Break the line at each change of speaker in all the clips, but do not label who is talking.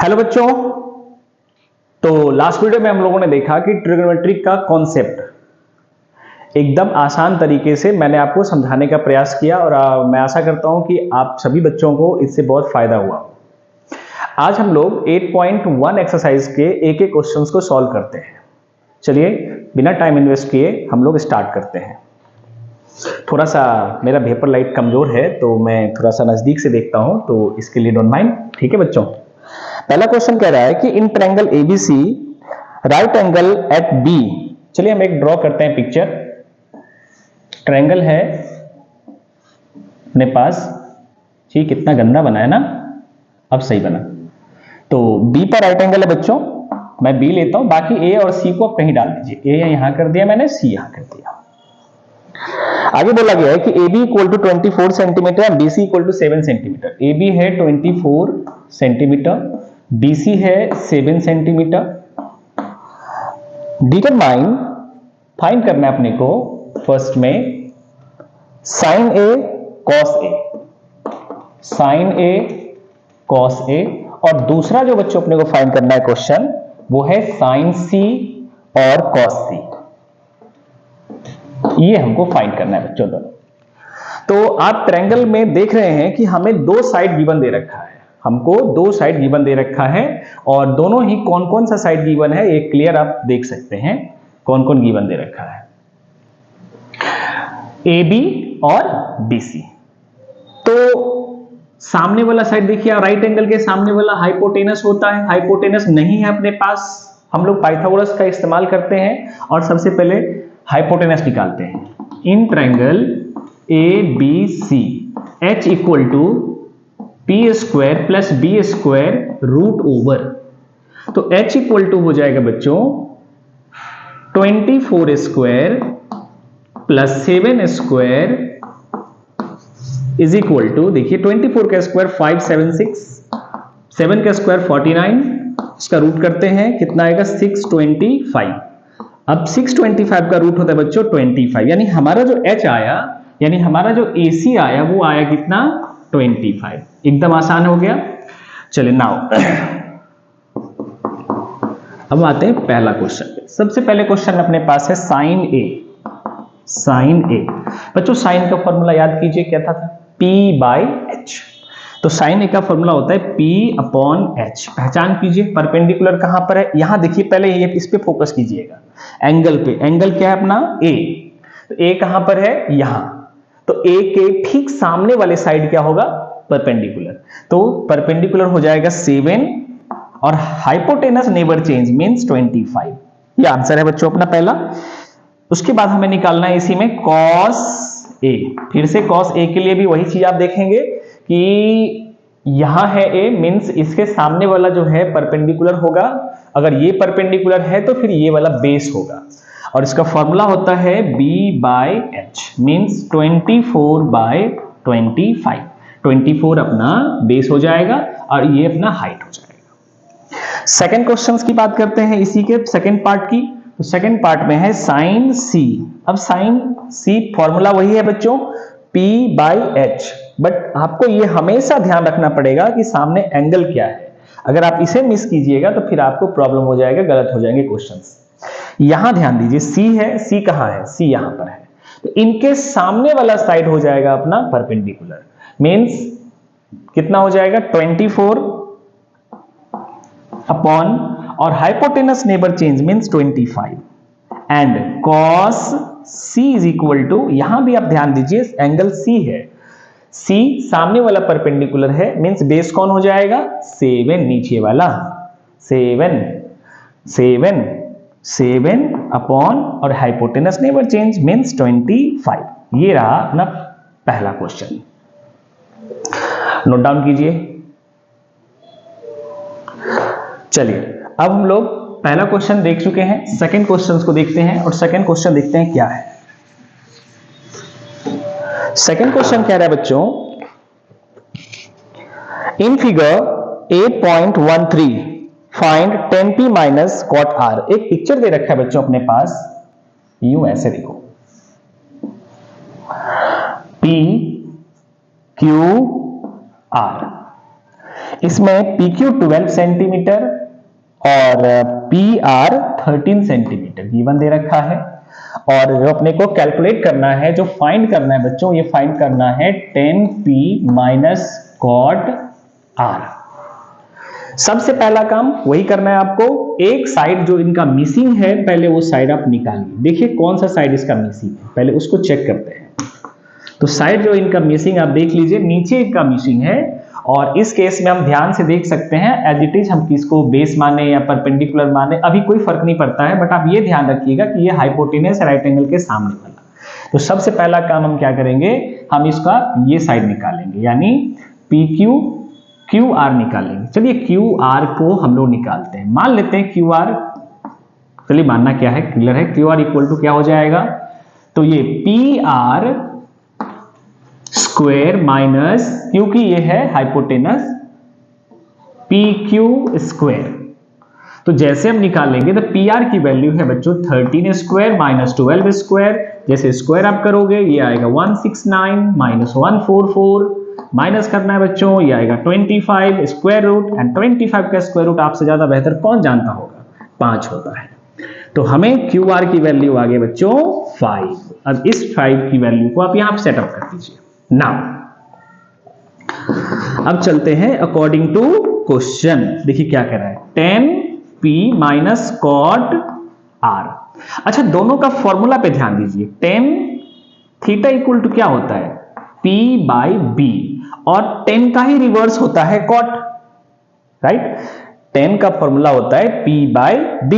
Hello बच्चों। तो last video में हम लोगों ने देखा कि ट्रिग्नोमेट्री का कॉन्सेप्ट एकदम आसान तरीके से मैंने आपको समझाने का प्रयास किया और मैं आशा करता हूं कि आप सभी बच्चों को इससे बहुत फायदा हुआ। आज हम लोग 8.1 एक्सरसाइज के एक एक क्वेश्चंस को सॉल्व करते हैं। चलिए बिना टाइम इन्वेस्ट किए हम लोग स्टार्ट करते हैं। थोड़ा सा मेरा वेपर लाइट कमजोर है तो मैं थोड़ा सा नजदीक से देखता हूं, तो इसके लिए डोंट माइंड। ठीक है बच्चों, पहला क्वेश्चन कह रहा है कि in triangle ABC right angle at B. चलिए हम एक ड्रॉ करते हैं पिक्चर। ट्रायंगल है अपने पास, ठीक कितना गंदा बना है ना, अब सही बना। तो बी पर राइट एंगल है बच्चों, मैं बी लेता हूं, बाकी ए और सी को आप कहीं डाल दीजिए। ए यहां कर दिया मैंने, सी यहां कर दिया। आगे बोला गया है कि A B equal to 24 centimetre and B C equal to 7 centimetre. A B है 24 सेंटीमीटर, BC है 7 सेंटीमीटर। डिटरमाइन, फाइंड करना है अपने को फर्स्ट में sign A cos A, sign A cos A, और दूसरा जो बच्चों अपने को फाइंड करना है क्वेश्चन वो है साइन सी और कॉस सी। ये हमको फाइंड करना है बच्चों दोनों। तो आप ट्रायंगल में देख रहे हैं कि हमें दो साइड गिवन दे रखा है, हमको दो साइड गिवन दे रखा है और दोनों ही कौन कौन सा साइड गिवन है ये क्लियर आप देख सकते हैं। कौन कौन गिवन दे रखा है, ए बी और बी सी। तो सामने वाला साइड देखिए, राइट एंगल के सामने वाला हाइपोटेनस होता है, हाइपोटेनस नहीं है अपने पास, हम लोग पाइथागोरस का इस्तेमाल करते हैं और सबसे पहले हाइपोटेनस निकालते हैं। In triangle A B C H equal to P square plus B square root over, तो h इक्वल टू हो जाएगा बच्चों 24 square plus 7 square is equal to, देखिए 24 का स्क्वायर 576, 7 का स्क्वायर 49, इसका रूट करते हैं कितना आएगा 625। अब 625 का रूट होता है बच्चों 25, यानी हमारा जो h आया, यानी हमारा जो AC आया वो आया कितना 25। एकदम आसान हो गया। चलिए नाउ अब आते हैं पहला क्वेश्चन पे। सबसे पहले क्वेश्चन अपने पास है साइन ए। साइन ए बच्चों, साइन का फॉर्मूला याद कीजिए क्या था, P बाई एच। तो साइन ए का फॉर्मूला होता है P अपॉन एच। पहचान कीजिए परपेंडिकुलर कहां पर है, यहां देखिए, पहले ये इस पे फोकस कीजिएगा, एंगल पे। एंगल क्या है अपना A, तो A कहां पर है, यहां। तो A के ठीक सामने वाले साइड क्या होगा, परपेंडिकुलर। तो परपेंडिकुलर हो जाएगा 7 और हाइपोटेनस नेवर चेंज मींस 25। ये आंसर है बच्चों अपना पहला। उसके बाद हमें निकालना है इसी में cos A। फिर से cos A के लिए भी वही चीज आप देखेंगे कि यहां है A मींस इसके सामने वाला जो है परपेंडिकुलर होगा, अगर ये परपेंडिकुलर है तो फिर ये वाला बेस होगा, और इसका फॉर्मूला होता है B by H means 24 by 25। 24 अपना बेस हो जाएगा और ये अपना हाइट हो जाएगा। सेकंड क्वेश्चन की बात करते हैं इसी के सेकंड पार्ट की। तो सेकंड पार्ट में है साइन सी। अब साइन सी फॉर्मूला वही है बच्चों P बाई एच, बट आपको ये हमेशा ध्यान रखना पड़ेगा कि सामने एंगल क्या है। अगर आप इसे मिस कीजिएगा तो फिर आपको प्रॉब्लम हो जाएगा, गलत हो जाएंगे क्वेश्चंस। यहां ध्यान दीजिए, C है, C कहां है, C यहां पर है, तो इनके सामने वाला साइड हो जाएगा अपना परपेंडिकुलर, मींस कितना हो जाएगा 24 अपॉन, और hypotenuse neighbour change means 25, and cos C is equal to, यहां भी आप ध्यान दीजिए एंगल C है, C सामने वाला परपेंडिकुलर है मींस बेस कौन हो जाएगा 7, नीचे वाला 7 अपॉन, और हाइपोटेनस नेवर चेंज मींस 25। ये रहा अपना पहला क्वेश्चन, नोट डाउन कीजिए। चलिए अब हम लोग पहला क्वेश्चन देख चुके हैं, सेकंड क्वेश्चन को देखते हैं, और सेकंड क्वेश्चन देखते हैं क्या है। सेकंड क्वेश्चन कह रहा है बच्चों, in figure 8.13 find 10p minus cot R. एक पिक्चर दे रखा है बच्चों अपने पास, यूं ऐसे देखो, P Q R। इसमें PQ 12 सेंटीमीटर और PR 13 सेंटीमीटर गिवन दे रखा है। और जो अपने को कैलकुलेट करना है, जो फाइंड करना है बच्चों, ये फाइंड करना है 10P माइनस कॉट R। सबसे पहला काम वही करना है आपको, एक साइड जो इनका मिसिंग है पहले वो साइड आप निकालिए। देखिए कौन सा साइड इसका मिसिंग है, पहले उसको चेक करते हैं। तो साइड जो इनका मिसिंग आप देख लीजिए, नीचे का मिसिंग है। और इस केस में हम ध्यान से देख सकते हैं, एज इट इज हम किसको बेस माने या परपेंडिकुलर माने अभी कोई फर्क नहीं पड़ता है, बट आप ये ध्यान रखिएगा कि ये हाइपोटेनस राइट एंगल के सामने वाला। तो सबसे पहला काम हम क्या करेंगे, हम इसका ये साइड निकालेंगे, यानी PQ QR निकालेंगे। चलिए QR को हम लोग निकालते हैं। मान लेते हैं QR, चलिए मानना क्या है, क्लियर है। QR इक्वल टू क्या हो जाएगा, तो ये PR स्क्वायर माइनस, क्योंकि ये है हाइपोटेनस, PQ स्क्वायर। तो जैसे हम निकालेंगे तो PR की वैल्यू है बच्चों 13 स्क्वायर माइनस 12 स्क्वायर। जैसे स्क्वायर आप करोगे ये आएगा 169 माइनस 144, माइनस करना है बच्चों, ये आएगा 25 स्क्वायर रूट, एंड 25 का स्क्वायर रूट आपसे ज्यादा बेहतर कौन जानता होगा, 5 होता है। तो हमें QR की वैल्यू आ गई बच्चों 5। अब इस 5 की वैल्यू को आप यहां सेटअप कर दीजिए। नाउ अब चलते हैं अकॉर्डिंग टू क्वेश्चन। देखिए क्या कह रहा है, 10P माइनस कॉट R। अच्छा, दोनों का फॉर्मूला पे ध्यान दीजिए। 10 थीटा इक्वल टू क्या होता है, P बाई B, और 10 का ही रिवर्स होता है कॉट, राइट। 10 का फॉर्मूला होता है P बाई B,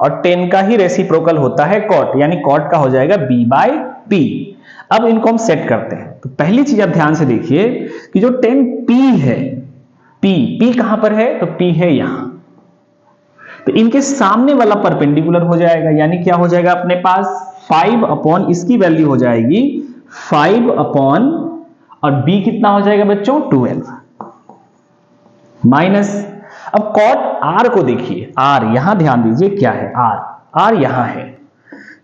और 10 का ही रेसिप्रोकल होता है कॉट, यानी कॉट का हो जाएगा B बाई P। अब इनको हम सेट करते हैं। तो पहली चीज आप ध्यान से देखिए कि जो 10P है, P कहां पर है, तो P है यहां। तो इनके सामने वाला परपेंडिकुलर हो जाएगा, यानी क्या हो जाएगा अपने पास 5 अपॉन, इसकी वैल्यू हो जाएगी 5 अपॉन, और B कितना हो जाएगा बच्चों 12 माइनस। अब कॉट R को देखिए, R यहां ध्यान दीजिए क्या है, R यहां है।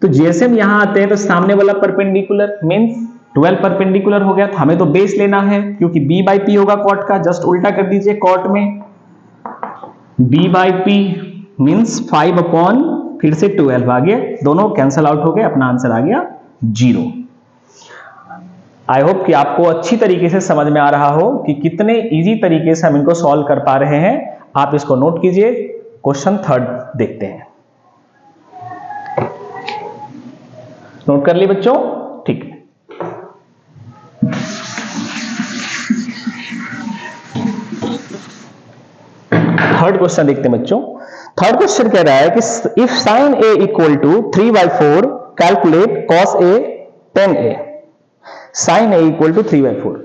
तो जैसे हम यहां आते हैं तो सामने वाला परपेंडिकुलर मींस 12 परपेंडिकुलर हो गया, तो हमें तो बेस लेना है क्योंकि B बाई P होगा कॉट का। जस्ट उल्टा कर दीजिए, कॉट में B by P means 5 upon फिर से 12 आ गया, दोनों कैंसल आउट हो गए, अपना आंसर आ गया 0। आई होप कि आपको अच्छी तरीके से समझ में आ रहा हो कि कितने इजी तरीके से हम इनको सॉल्व कर पा रहे हैं। आप इसको नोट कीजिए। क्वेश्चन 3 देखते हैं। नोट कर लिए बच्चों, ठीक है। थर्ड क्वेश्चन देखते हैं बच्चों। थर्ड क्वेश्चन कह रहा है कि if sine A equal to 3/4 calculate cos A 10A। Sine A equal to 3/4।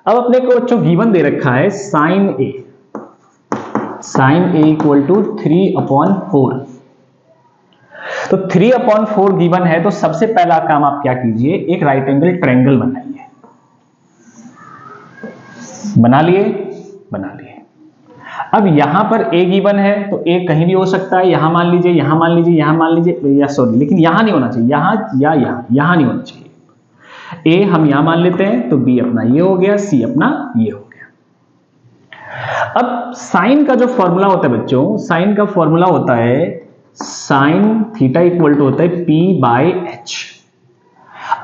अब अपने को बच्चों गिवन दे रखा है साइन A इक्वल टू 3/4। तो 3/4 गिवन है, तो सबसे पहला काम आप क्या कीजिए, एक राइट एंगल ट्रायंगल बनाइए। बना लिए। अब यहां पर A गिवन है, तो A कहीं भी हो सकता है, यहां मान लीजिए, यहां मान लीजिए, यहां मान लीजिए, या सॉरी, लेकिन यहां नहीं होना चाहिए, यहां या यहां नहीं होना चाहिए। A हम यहां मान लेते हैं, तो B अपना ये हो गया, C अपना ये हो गया। अब साइन का जो फॉर्मूला होता है बच्चों, साइन का फॉर्मूला होता है साइन थीटा इक्वल टू होता है P बाई H।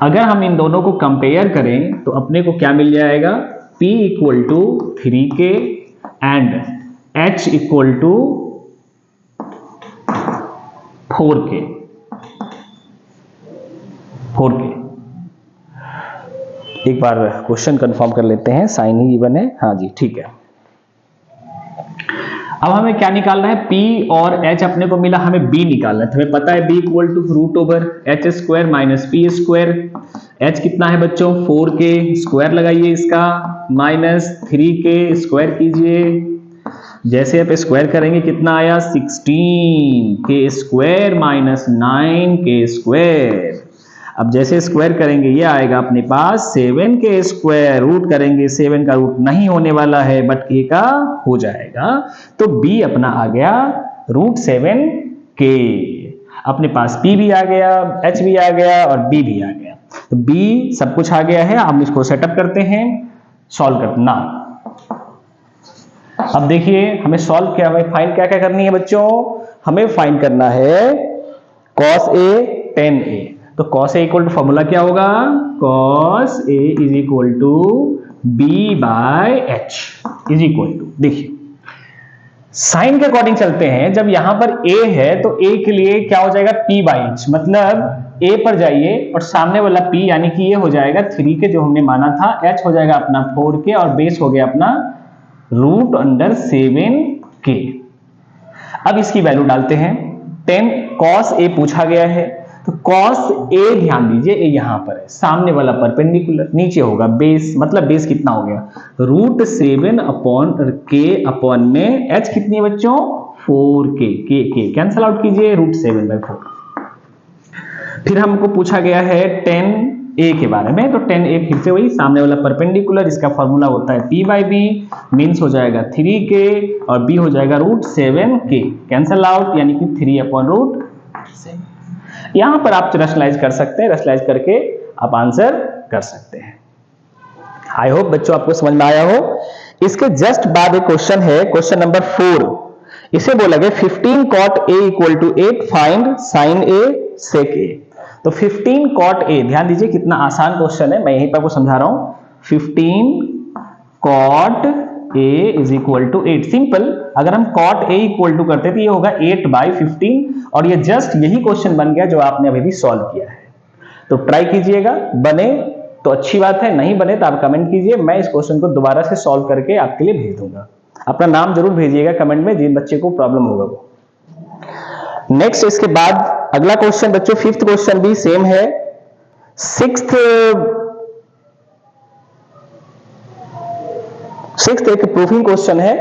अगर हम इन दोनों को कंपेयर करें तो अपने को क्या मिल जाएगा, P equal to 3K and H equal to 4K। एक बार क्वेश्चन कंफर्म कर लेते हैं, साइन ही गिवन है, हाँ जी ठीक है। अब हमें क्या निकालना है, P और H अपने को मिला, हमें B निकालना है। हमें पता है B equal to root over H square minus P square. H कितना है बच्चों 4K, स्क्वायर लगाइए इसका, माइनस 3K स्क्वायर कीजिए। जैसे आप स्क्वायर करेंगे कितना आया 16K square minus 9K square. अब जैसे स्क्वायर करेंगे ये आएगा अपने पास 7K स्क्वायर, रूट करेंगे 7 का रूट नहीं होने वाला है बट K का हो जाएगा, तो B अपना आ गया रूट 7K। अपने पास P भी आ गया, H भी आ गया और B भी आ गया, तो B सब कुछ आ गया है। हम इसको सेटअप करते हैं, सॉल्व करते ना। अब देखिए हमें सॉल्व क्या है, फाइंड क्या क्या करनी है बच्चों, हमें फाइंड करना है cos A tan A। तो cos A equal to formula क्या होगा, cos A is equal to B by H is equal to, देखिए साइन के अकॉर्डिंग चलते हैं, जब यहां पर A है तो A के लिए क्या हो जाएगा P बाई H, मतलब A पर जाइए और सामने वाला P यानी कि ये हो जाएगा 3 के जो हमने माना था, H हो जाएगा अपना 4 के और बेस हो गया अपना रूट अंडर 7 के। अब इसकी वैल्यू डालते हैं, 10 cos A पूछा गया है, तो cos A ध्यान दीजिए A यहां पर है, सामने वाला परपेंडिकुलर, नीचे होगा बेस, मतलब बेस कितना हो गया रूट 7 अपॉन के अपॉन में h कितनी है बच्चों 4 के कैंसल आउट कीजिए, रूट 7 बाई 4। फिर हमको पूछा गया है 10a के बारे में, तो 10a फिर से वही सामने वाला परपेंडिकुलर, इसका फॉर्मूला होता है p बाई बी, मीन्स हो जाएगा 3k और b हो जाएगा रूट 7k, कैंसल आउट यानी कि 3 अपॉन रूट 7। यहां पर आप रैशनलाइज कर सकते हैं, रैशनलाइज करके आप आंसर कर सकते हैं। आई होप बच्चों आपको समझ में आया हो। इसके जस्ट बाद एक क्वेश्चन है, क्वेश्चन नंबर 4। इसे बोला गया 15 cot A equal to 8 find sin A sec A। तो 15 cot A, ध्यान दीजिए कितना आसान क्वेश्चन है, मैं यहीं पर आपको समझा रहा हूं। 15 cot A is equal to 8, simple, अगर हम cot A इक्वल टू करते तो ये होगा 8 बाई 15 और ये जस्ट यही क्वेश्चन बन गया जो आपने अभी भी सॉल्व किया है। तो ट्राई कीजिएगा, बने तो अच्छी बात है, नहीं बने तो आप कमेंट कीजिए, मैं इस क्वेश्चन को दोबारा से सॉल्व करके आपके लिए भेज दूंगा। अपना नाम जरूर भेजिएगा कमेंट में, जिन बच्चे को प्रॉब्लम होगा वो। नेक्स्ट इसके बाद अगला क्वेश्चन बच्चों, 5th क्वेश्चन भी सेम है। 6th एक प्रूफिंग क्वेश्चन है,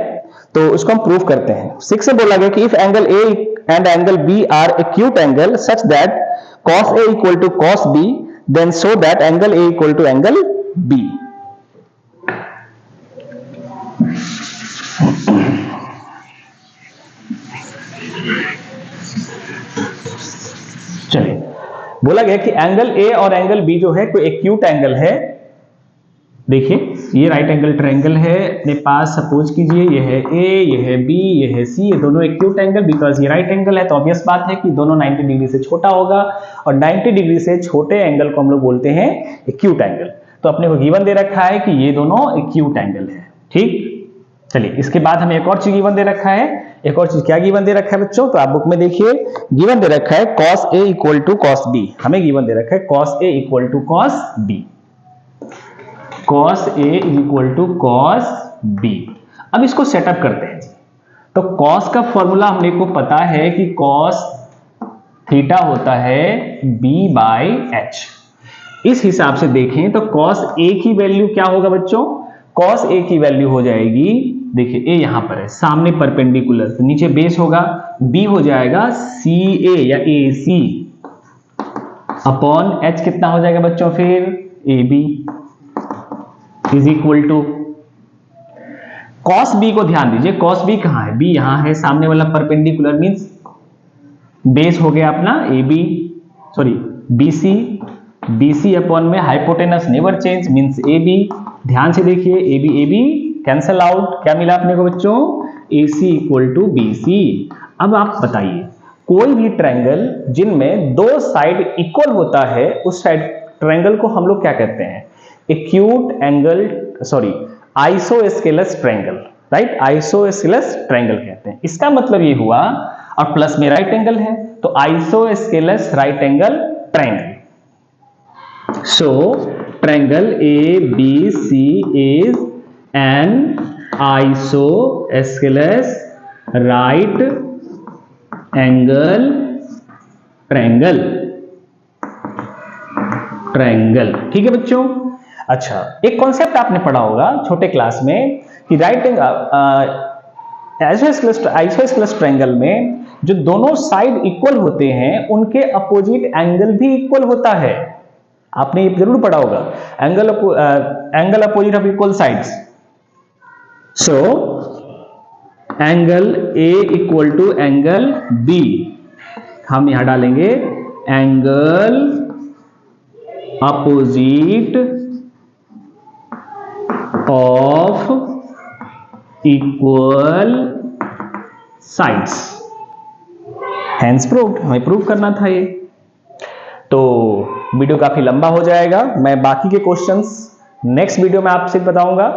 तो उसको हम प्रूफ करते हैं। 6 से बोला गया कि if angle A and angle B are acute angle such that cos A equal to cos B, then show that angle A equal to angle B। चलिए, बोला गया कि एंगल A और एंगल B जो है कोई एक्यूट एंगल है। देखिए ये राइट एंगल ट्रायंगल है अपने पास, सपोज कीजिए ये है A, ये है B, ये है C, ये दोनों एक्यूट एंगल, बिकॉज ये राइट एंगल है तो ऑब्वियस बात है कि दोनों 90 डिग्री से छोटा होगा और 90 डिग्री से छोटे एंगल को हम लोग बोलते हैं एक्यूट एंगल। तो अपने को गिवन दे रखा है कि ये दोनों एक्यूट एंगल है, ठीक। चलिए इसके बाद हमें एक और चीज गिवन दे रखा है, एक और चीज क्या गिवन दे रखा है बच्चों, तो आप बुक में देखिए गिवन दे रखा है cos A equal to cos B, हमें गिवन दे रखा है cos A equal to cos B, cos A is equal to cos B। अब इसको सेटअप करते हैं। तो cos का फॉर्मूला हमने को पता है कि cos थीटा होता है B बाई H। इस हिसाब से देखें तो cos A की वैल्यू क्या होगा बच्चों, cos A की वैल्यू हो जाएगी, देखिए A यहां पर है सामने परपेंडिकुलर, तो नीचे बेस होगा, B हो जाएगा CA या AC अपॉन H कितना हो जाएगा बच्चों फिर AB is equal to cos B को ध्यान दीजिए, cos B कहां है, B यहां है सामने वाला परपेंडिकुलर, मींस बेस हो गया अपना AB सॉरी BC अपॉन में hypotenuse never change means AB। ध्यान से देखिए AB कैंसल आउट, क्या मिला अपने को बच्चों AC इक्वल टू BC। अब आप बताइए कोई भी ट्रायंगल जिनमें दो साइड इक्वल होता है उस साइड ट्रायंगल को हम लोग क्या कहते हैं, acute angle sorry isosceles triangle, right, isosceles triangle कहते हैं। इसका मतलब ये हुआ, और प्लस में राइट एंगल है तो isosceles right angle triangle. So triangle ABC is an isosceles right angle triangle, ठीक है बच्चों। अच्छा, एक कॉन्सेप्ट आपने पढ़ा होगा छोटे क्लास में कि राइट आइसोस्केलस ट्रायंगल में जो दोनों साइड इक्वल होते हैं उनके अपोजिट एंगल भी इक्वल होता है, आपने ये जरूर पढ़ा होगा, angle opposite of equal sides. So angle A equal to angle B, हम यहां डालेंगे angle opposite of equal sides, hence proved, हमें प्रूव करना था ये। तो वीडियो काफी लंबा हो जाएगा, मैं बाकी के क्वेश्चंस नेक्स्ट वीडियो में आपसे बताऊंगा।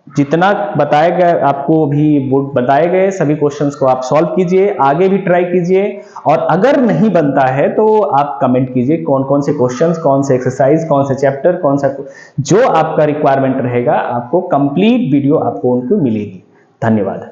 जितना बताया गया आपको भी वो बताए गए सभी क्वेश्चंस को आप सॉल्व कीजिए, आगे भी ट्राई कीजिए, और अगर नहीं बनता है तो आप कमेंट कीजिए कौन कौन से क्वेश्चंस, कौन से एक्सरसाइज, कौन से चैप्टर, कौन सा जो आपका रिक्वायरमेंट रहेगा, आपको कंप्लीट वीडियो आपको उनको मिलेगी। धन्यवाद।